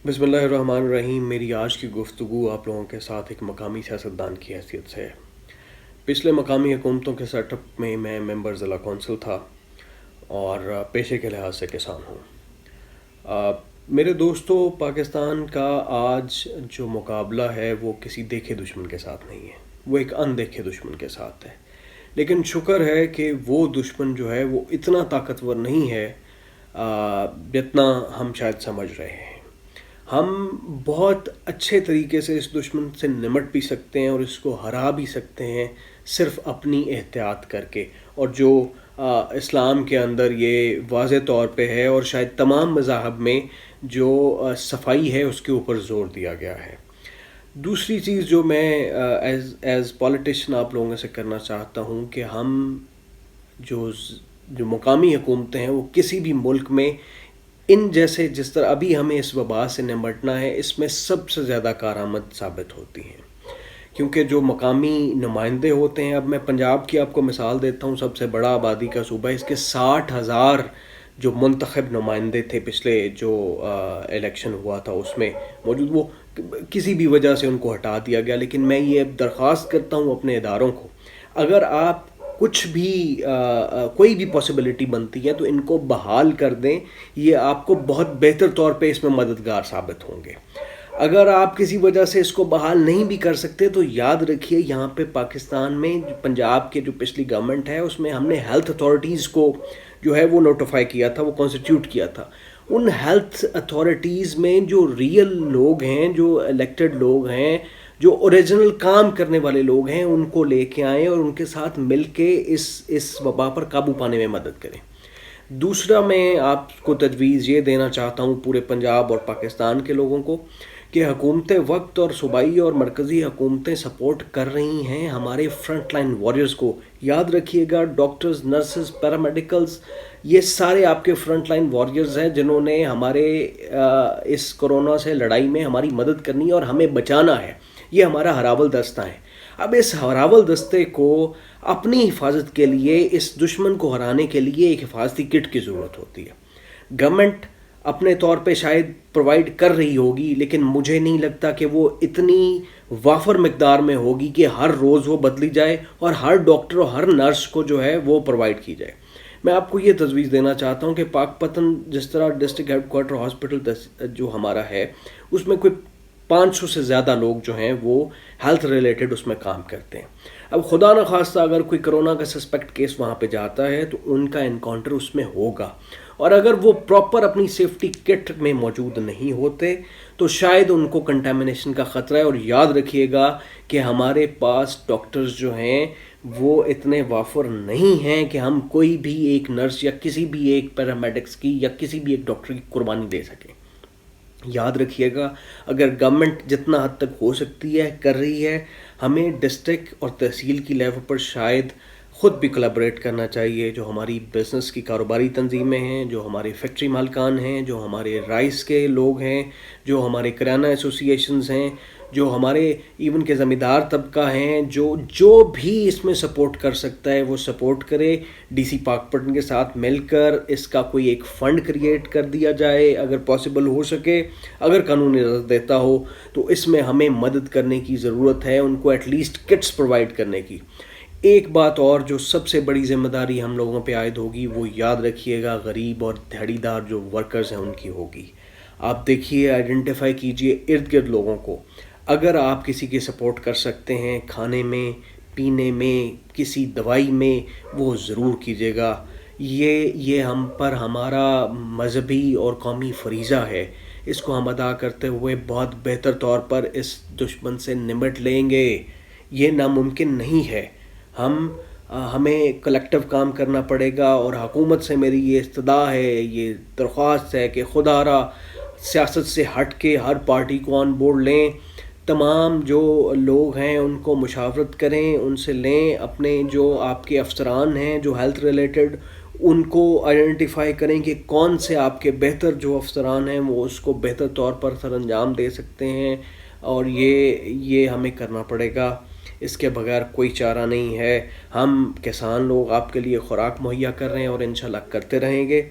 بسم اللہ الرحمن الرحیم۔ میری آج کی گفتگو آپ لوگوں کے ساتھ ایک مقامی سیاستدان کی حیثیت سے ہے۔ پچھلے مقامی حکومتوں کے سیٹ اپ میں میں ممبر ضلع کونسل تھا اور پیشے کے لحاظ سے کسان ہوں۔ میرے دوستو، پاکستان کا آج جو مقابلہ ہے وہ کسی دیکھے دشمن کے ساتھ نہیں ہے، وہ ایک اندیکھے دشمن کے ساتھ ہے۔ لیکن شکر ہے کہ وہ دشمن جو ہے وہ اتنا طاقتور نہیں ہے جتنا ہم شاید سمجھ رہے ہیں۔ ہم بہت اچھے طریقے سے اس دشمن سے نمٹ بھی سکتے ہیں اور اس کو ہرا بھی سکتے ہیں، صرف اپنی احتیاط کر کے، اور جو اسلام کے اندر یہ واضح طور پہ ہے اور شاید تمام مذاہب میں جو صفائی ہے اس کے اوپر زور دیا گیا ہے۔ دوسری چیز جو میں ایز پولیٹیشین آپ لوگوں سے کرنا چاہتا ہوں کہ ہم جو مقامی حکومتیں ہیں وہ کسی بھی ملک میں ان جیسے جس طرح ابھی ہمیں اس وبا سے نمٹنا ہے، اس میں سب سے زیادہ کارآمد ثابت ہوتی ہیں، کیونکہ جو مقامی نمائندے ہوتے ہیں، اب میں پنجاب کی آپ کو مثال دیتا ہوں، سب سے بڑا آبادی کا صوبہ ہے، اس کے 60,000 جو منتخب نمائندے تھے پچھلے جو الیکشن ہوا تھا اس میں موجود، وہ کسی بھی وجہ سے ان کو ہٹا دیا گیا۔ لیکن میں یہ درخواست کرتا ہوں اپنے اداروں کو، اگر آپ کچھ بھی کوئی بھی پاسبلٹی بنتی ہے تو ان کو بحال کر دیں، یہ آپ کو بہت بہتر طور پہ اس میں مددگار ثابت ہوں گے۔ اگر آپ کسی وجہ سے اس کو بحال نہیں بھی کر سکتے تو یاد رکھیے، یہاں پہ پاکستان میں پنجاب کے جو پچھلی گورنمنٹ ہے اس میں ہم نے ہیلتھ اتھارٹیز کو جو ہے وہ نوٹیفائی کیا تھا، وہ کانسٹیٹیوٹ کیا تھا۔ ان ہیلتھ اتھارٹیز میں جو ریئل لوگ ہیں، جو الیکٹڈ لوگ ہیں، جو اوریجنل کام کرنے والے لوگ ہیں، ان کو لے کے آئیں اور ان کے ساتھ مل کے اس وبا پر قابو پانے میں مدد کریں۔ دوسرا، میں آپ کو تجویز یہ دینا چاہتا ہوں پورے پنجاب اور پاکستان کے لوگوں کو کہ حکومتیں وقت اور صوبائی اور مرکزی حکومتیں سپورٹ کر رہی ہیں ہمارے فرنٹ لائن واریئرز کو۔ یاد رکھیے گا، ڈاکٹرز، نرسز، پیرامیڈیکلز، یہ سارے آپ کے فرنٹ لائن واریئرز ہیں جنہوں نے ہمارے اس کورونا سے لڑائی میں ہماری مدد کرنی ہے اور ہمیں بچانا ہے۔ یہ ہمارا ہراول دستہ ہے۔ اب اس ہراول دستے کو اپنی حفاظت کے لیے، اس دشمن کو ہرانے کے لیے ایک حفاظتی کٹ کی ضرورت ہوتی ہے۔ گورنمنٹ اپنے طور پہ شاید پرووائڈ کر رہی ہوگی، لیکن مجھے نہیں لگتا کہ وہ اتنی وافر مقدار میں ہوگی کہ ہر روز وہ بدلی جائے اور ہر ڈاکٹر اور ہر نرس کو جو ہے وہ پرووائڈ کی جائے۔ میں آپ کو یہ تجویز دینا چاہتا ہوں کہ پاک پتن جس طرح ڈسٹرکٹ ہیڈ کوارٹر ہاسپٹل جو ہمارا ہے، اس میں کوئی 500 سے زیادہ لوگ جو ہیں وہ ہیلتھ ریلیٹڈ اس میں کام کرتے ہیں۔ اب خدا نخواستہ اگر کوئی کرونا کا سسپیکٹ کیس وہاں پہ جاتا ہے تو ان کا انکاؤنٹر اس میں ہوگا، اور اگر وہ پراپر اپنی سیفٹی کٹ میں موجود نہیں ہوتے تو شاید ان کو کنٹامنیشن کا خطرہ ہے۔ اور یاد رکھیے گا کہ ہمارے پاس ڈاکٹرز جو ہیں وہ اتنے وافر نہیں ہیں کہ ہم کوئی بھی ایک نرس یا کسی بھی ایک پیرامیڈکس کی یا کسی بھی ایک ڈاکٹر کی قربانی دے سکیں۔ یاد رکھیے گا، اگر گورنمنٹ جتنا حد تک ہو سکتی ہے کر رہی ہے، ہمیں ڈسٹرکٹ اور تحصیل کی لیول پر شاید خود بھی کولیبریٹ کرنا چاہیے۔ جو ہماری بزنس کی کاروباری تنظیمیں ہیں، جو ہمارے فیکٹری مالکان ہیں، جو ہمارے رائس کے لوگ ہیں، جو ہمارے کرانہ ایسوسی ایشنز ہیں، جو ہمارے ایون کے زمیندار طبقہ ہیں، جو بھی اس میں سپورٹ کر سکتا ہے وہ سپورٹ کرے۔ ڈی سی پاک پٹن کے ساتھ مل کر اس کا کوئی ایک فنڈ کریٹ کر دیا جائے اگر پاسبل ہو سکے، اگر قانون اجازت دیتا ہو تو اس میں ہمیں مدد کرنے کی ضرورت ہے، ان کو ایٹ لیسٹ کٹس پرووائڈ کرنے کی۔ ایک بات اور جو سب سے بڑی ذمہ داری ہم لوگوں پہ عائد ہوگی، وہ یاد رکھیے گا غریب اور دہاڑی دار جو ورکرز ہیں ان کی ہوگی۔ آپ دیکھیے، آئیڈینٹیفائی کیجئے ارد گرد لوگوں کو، اگر آپ کسی کی سپورٹ کر سکتے ہیں کھانے میں، پینے میں، کسی دوائی میں، وہ ضرور کیجیے گا۔ یہ ہم پر ہمارا مذہبی اور قومی فریضہ ہے، اس کو ہم ادا کرتے ہوئے بہت بہتر طور پر اس دشمن سے نمٹ لیں گے۔ یہ ناممکن نہیں ہے، ہمیں کلیکٹیو کام کرنا پڑے گا، اور حکومت سے میری یہ استدعا ہے، یہ درخواست ہے کہ خدا را سیاست سے ہٹ کے ہر پارٹی کو آن بورڈ لیں، تمام جو لوگ ہیں ان کو مشاورت کریں، ان سے لیں، اپنے جو آپ کے افسران ہیں جو ہیلتھ ریلیٹڈ، ان کو آئیڈینٹیفائی کریں کہ کون سے آپ کے بہتر جو افسران ہیں وہ اس کو بہتر طور پر سر انجام دے سکتے ہیں، اور یہ ہمیں کرنا پڑے گا۔ اس کے بغیر کوئی چارہ نہیں ہے۔ ہم کسان لوگ آپ کے لیے خوراک مہیا کر رہے ہیں اور انشاءاللہ کرتے رہیں گے۔